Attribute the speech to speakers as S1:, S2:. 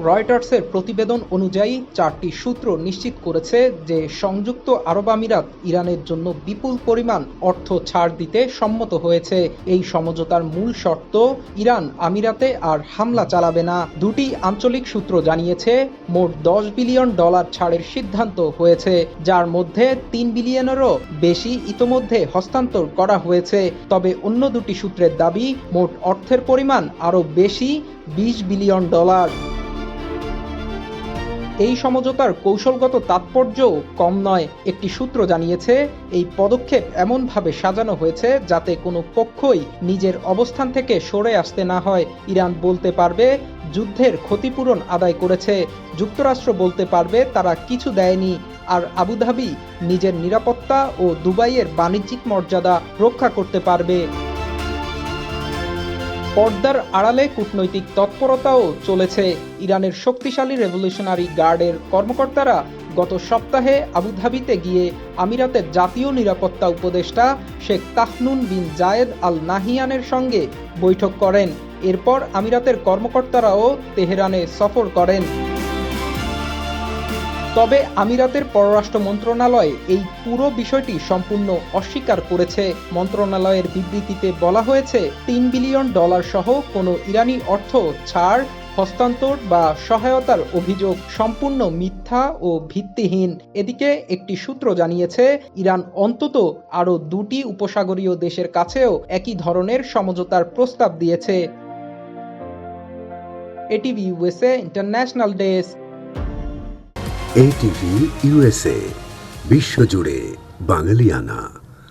S1: রয়টার্সের প্রতিবেদন অনুযায়ী 4টি সূত্র নিশ্চিত করেছে যে সংযুক্ত আরব আমিরাত ইরানের জন্য বিপুল পরিমাণ অর্থ ছাড় দিতে সম্মত হয়েছে। এই সমঝোতার মূল শর্ত, ইরান আমিরাতে আর হামলা চালাবে না। দুটি আঞ্চলিক সূত্র জানিয়েছে মোট $10 বিলিয়ন ছাড়ের সিদ্ধান্ত হয়েছে, যার মধ্যে $3 বিলিয়নেরও বেশি ইতোমধ্যে হস্তান্তর করা হয়েছে। তবে অন্য দুটি সূত্রের দাবি মোট অর্থের পরিমাণ আরও বেশি, $20 বিলিয়ন। এই সমঝোতার কৌশলগত তাৎপর্যও কম নয়। একটি সূত্র জানিয়েছে এই পদক্ষেপ এমনভাবে সাজানো হয়েছে যাতে কোনো পক্ষই নিজের অবস্থান থেকে সরে আসতে না হয়। ইরান বলতে পারবে যুদ্ধের ক্ষতিপূরণ আদায় করেছে, যুক্তরাষ্ট্র বলতে পারবে তারা কিছু দেয়নি, আর আবুধাবি নিজের নিরাপত্তা ও দুবাইয়ের বাণিজ্যিক মর্যাদা রক্ষা করতে পারবে। পর্দার আড়ালে কূটনৈতিক তৎপরতাও চলেছে। ইরানের শক্তিশালী রেভলিউশনারি গার্ডের কর্মকর্তারা গত সপ্তাহে আবুধাবিতে গিয়ে আমিরাতের জাতীয় নিরাপত্তা উপদেষ্টা শেখ তাহনুন বিন জায়েদ আল নাহিয়ানের সঙ্গে বৈঠক করেন। এরপর আমিরাতের কর্মকর্তারাও তেহরানে সফর করেন। তবে আমিরাতের পররাষ্ট্র মন্ত্রণালয় এই পুরো বিষয়টি সম্পূর্ণ অস্বীকার করেছে। মন্ত্রণালয়ের বিবৃতিতে বলা হয়েছে, $3 বিলিয়ন সহ কোনো ইরানি অর্থ ছাড়, হস্তান্তর বা সহায়তার অভিযোগ সম্পূর্ণ মিথ্যা ও ভিত্তিহীন। এদিকে একটি সূত্র জানিয়েছে ইরান অন্তত আরও 2টি উপসাগরীয় দেশের কাছেও একই ধরনের সমঝোতার প্রস্তাব দিয়েছে। ATV USA international desk.
S2: ATV USA, বিশ্বজুড়ে বাঙালিয়ানা।